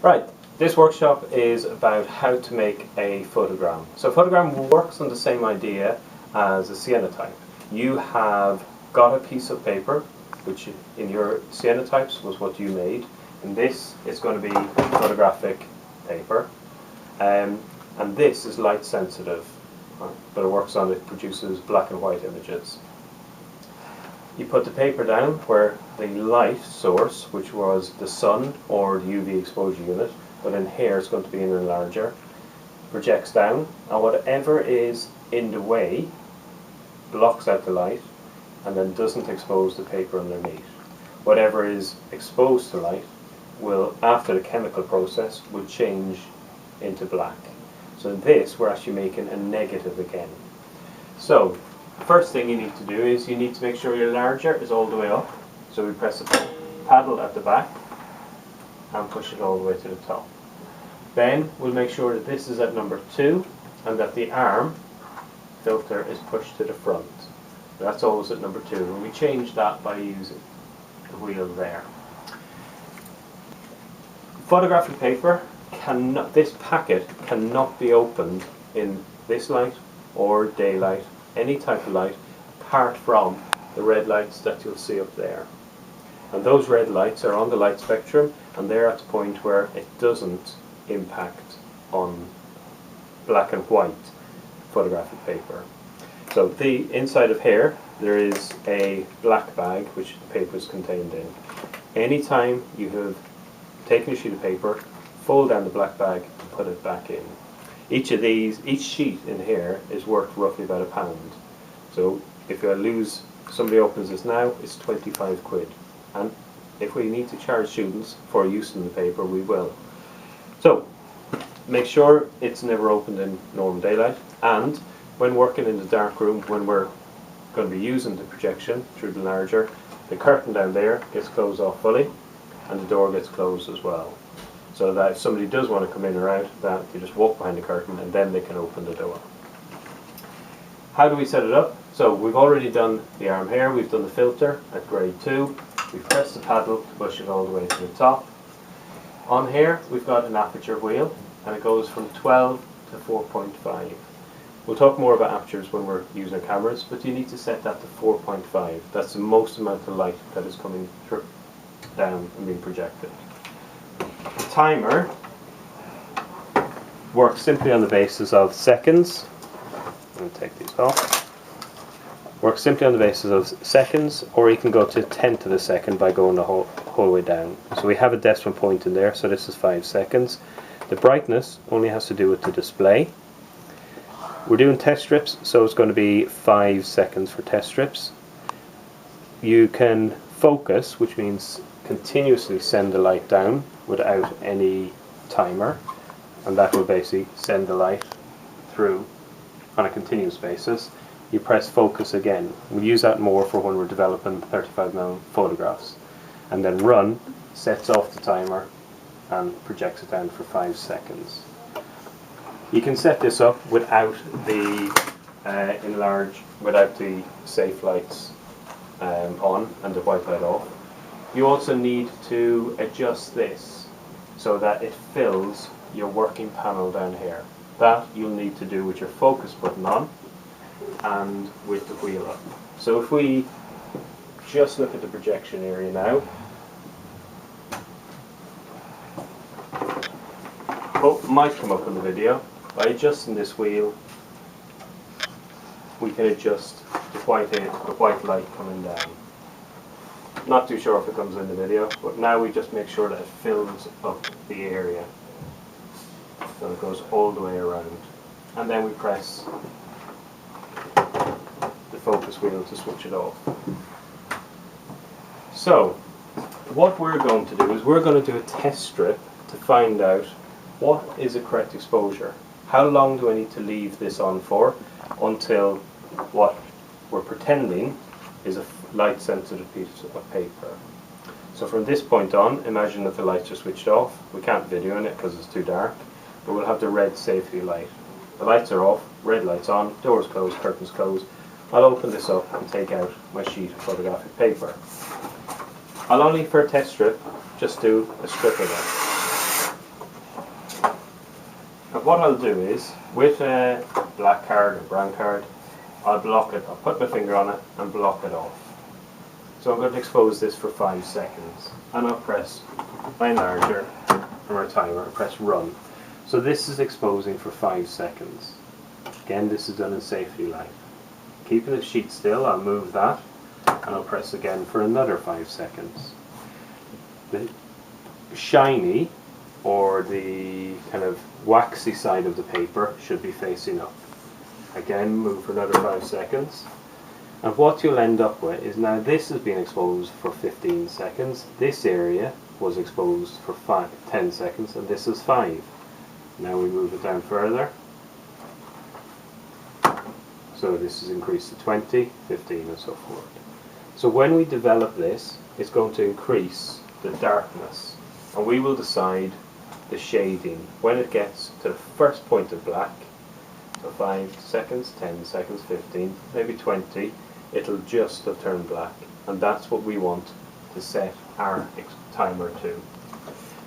Right, this workshop is about how to make a photogram. So photogram works on the same idea as a cyanotype. You have got a piece of paper, which in your cyanotypes was what you made, and this is going to be photographic paper, and this is light sensitive, but it works on it, produces black and white images. You put the paper down where the light source, which was the sun or the UV exposure unit, but in here it's going to be an enlarger, projects down, and whatever is in the way blocks out the light and then doesn't expose the paper underneath. Whatever is exposed to light will, after the chemical process, will change into black. So in this, we're actually making a negative again. So first thing you need to do is you need to make sure your enlarger is all the way up. So we press the paddle at the back and push it all the way to the top. Then we'll make sure that this is at number 2 and that the arm filter is pushed to the front. That's always at number 2, and we change that by using the wheel there. Photographic paper cannot, this packet cannot be opened in this light or daylight, any type of light, apart from the red lights that you'll see up there. And those red lights are on the light spectrum, and they're at the point where it doesn't impact on black and white photographic paper. So the inside of here, there is a black bag which the paper is contained in. Anytime you have taken a sheet of paper, fold down the black bag and put it back in. Each sheet in here is worth roughly about £1. So if somebody opens this now, it's 25 quid. And if we need to charge students for use in the paper, we will. So make sure it's never opened in normal daylight, and when working in the dark room, when we're going to be using the projection through the enlarger, the curtain down there gets closed off fully and the door gets closed as well. So that if somebody does want to come in or out, that they just walk behind the curtain and then they can open the door. How do we set it up? So we've already done the arm here, we've done the filter at grade 2, we've pressed the paddle to push it all the way to the top. On here we've got an aperture wheel, and it goes from 12 to 4.5. We'll talk more about apertures when we're using cameras, but you need to set that to 4.5. That's the most amount of light that is coming through, down and being projected. The timer works simply on the basis of seconds. I'm going to take these off. Works simply on the basis of seconds, or you can go to 10 to the second by going the whole way down. So we have a decimal point in there, so this is 5 seconds. The brightness only has to do with the display. We're doing test strips, so it's going to be 5 seconds for test strips. You can focus, which means continuously send the light down without any timer, and that will basically send the light through on a continuous basis. You press focus again. We use that more for when we're developing 35mm photographs. And then run sets off the timer and projects it down for 5 seconds. You can set this up without the without the safe lights on and the white light off. You also need to adjust this so that it fills your working panel down here. That you'll need to do with your focus button on and with the wheel up. So if we just look at the projection area now, it might come up in the video. By adjusting this wheel, we can adjust the white light coming down. Not too sure if it comes in the video, but now we just make sure that it fills up the area. So it goes all the way around. And then we press the focus wheel to switch it off. So what we're going to do is we're going to do a test strip to find out what is a correct exposure. How long do I need to leave this on for until what we're pretending is a light sensitive piece of paper. So from this point on, imagine that the lights are switched off. We can't video in it because it's too dark, but we'll have the red safety light. The lights are off, red lights on, doors closed, curtains closed. I'll open this up and take out my sheet of photographic paper. I'll only, for a test strip, just do a strip of it. And what I'll do is, with a black card or brown card, I'll block it, I'll put my finger on it and block it off. So I'm going to expose this for 5 seconds, and I'll press my enlarger from our timer and press run. So this is exposing for 5 seconds. Again, this is done in safety light. Keeping the sheet still, I'll move that, and I'll press again for another 5 seconds. The shiny, or the kind of waxy side of the paper should be facing up. Again, move for another 5 seconds. And what you'll end up with is, now this has been exposed for 15 seconds, this area was exposed for 10 seconds, and this is 5. Now we move it down further. So this is increased to 20, 15 and so forth. So when we develop this, it's going to increase the darkness, and we will decide the shading when it gets to the first point of black. So 5 seconds, 10 seconds, 15, maybe 20, it'll just have turned black, and that's what we want to set our timer to.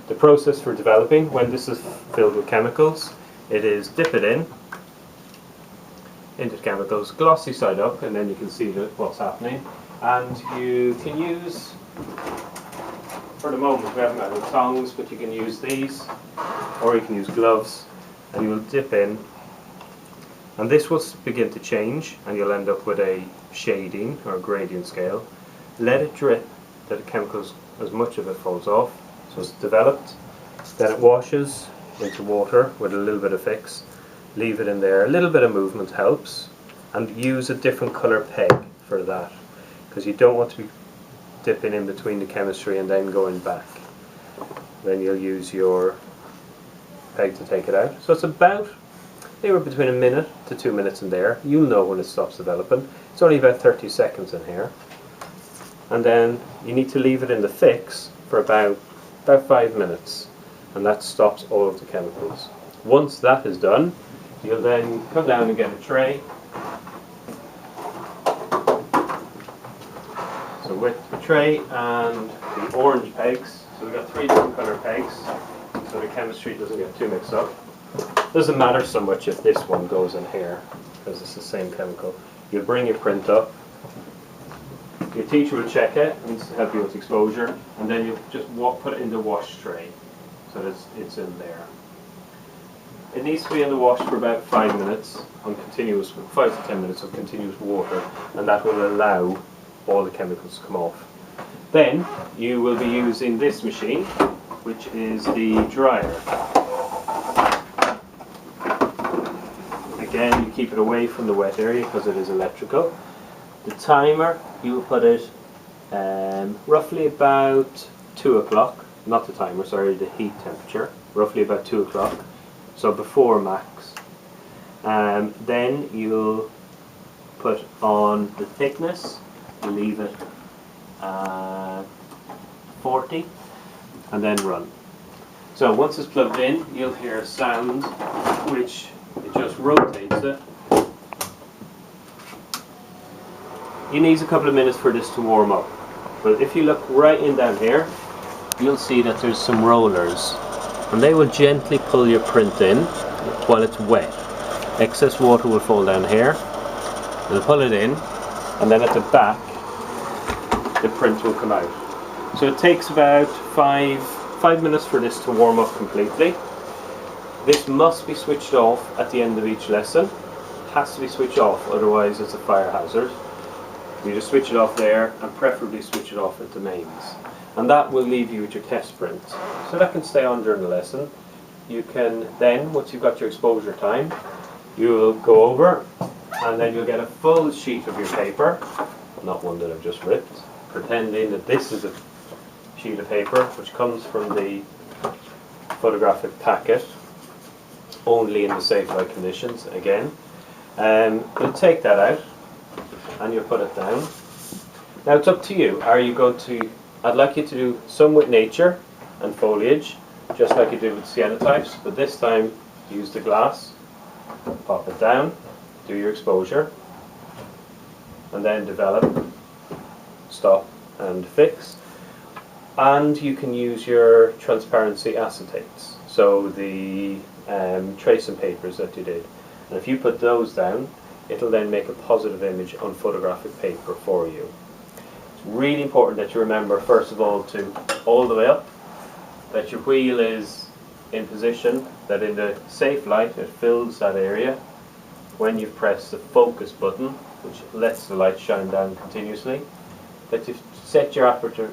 The process for developing, when this is filled with chemicals, it is dip it into the chemicals, glossy side up, and then you can see what's happening. And you can use, for the moment we haven't got any tongs, but you can use these, or you can use gloves, and you will dip in, and this will begin to change, and you'll end up with a shading or a gradient scale. Let it drip, that the chemicals, as much of it falls off, so it's developed. Then it washes into water with a little bit of fix. Leave it in there, a little bit of movement helps, and use a different colour peg for that, because you don't want to be dipping in between the chemistry and then going back. Then you'll use your peg to take it out. So it's about, they were between a minute to 2 minutes in there. You'll know when it stops developing. It's only about 30 seconds in here. And then you need to leave it in the fix for about 5 minutes, and that stops all of the chemicals. Once that is done, you'll then come down and get a tray. So with the tray and the orange pegs, so we've got 3 different colour pegs, so the chemistry doesn't get too mixed up. Doesn't matter so much if this one goes in here, because it's the same chemical. You'll bring your print up, your teacher will check it and help you with exposure, and then you just put it in the wash tray so that it's in there. It needs to be in the wash for about 5 minutes on continuous, 5 to 10 minutes of continuous water, and that will allow all the chemicals to come off. Then you will be using this machine, which is the dryer. Again, you keep it away from the wet area because it is electrical. The timer, you will put it roughly about 2 o'clock, not the timer, sorry, the heat temperature, roughly about 2 o'clock, so before max. Then you'll put on the thickness, leave it 40, and then run. So once it's plugged in, you'll hear a sound which it just rotates it. It needs a couple of minutes for this to warm up, but if you look right in down here, you'll see that there's some rollers, and they will gently pull your print in while it's wet. Excess water will fall down here, they'll pull it in, and then at the back the print will come out. So it takes about 5 minutes for this to warm up completely. This must be switched off at the end of each lesson. It has to be switched off, otherwise it's a fire hazard. You just switch it off there, and preferably switch it off at the mains. And that will leave you with your test print. So that can stay on during the lesson. You can then, once you've got your exposure time, you'll go over, and then you'll get a full sheet of your paper, not one that I've just ripped, pretending that this is a sheet of paper which comes from the photographic packet, only in the safe light conditions again. You'll take that out and you'll put it down. Now it's up to you. Are you going to, I'd like you to do some with nature and foliage, just like you did with cyanotypes, but this time use the glass, pop it down, do your exposure, and then develop, stop and fix. And you can use your transparency acetates, so the tracing papers that you did. And if you put those down, it'll then make a positive image on photographic paper for you. It's really important that you remember, first of all, to all the way up, that your wheel is in position, that in the safe light it fills that area. When you've pressed the focus button, which lets the light shine down continuously, that you've set your aperture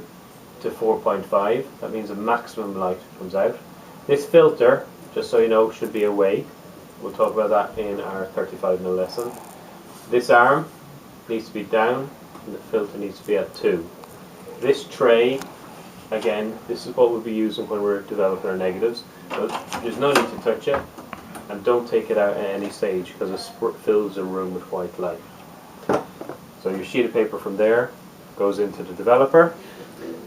to 4.5, that means the maximum light comes out. This filter, just so you know, should be away. We'll talk about that in our 35mm lesson. This arm needs to be down and the filter needs to be at 2. This tray, again, this is what we'll be using when we're developing our negatives. So there's no need to touch it, and don't take it out at any stage because it fills the room with white light. So your sheet of paper from there goes into the developer,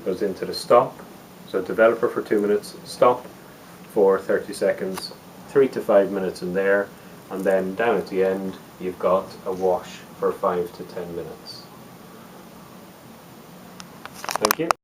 goes into the stop. So developer for 2 minutes, stop for 30 seconds, 3 to 5 minutes in there, and then down at the end you've got a wash for 5 to 10 minutes. Thank you.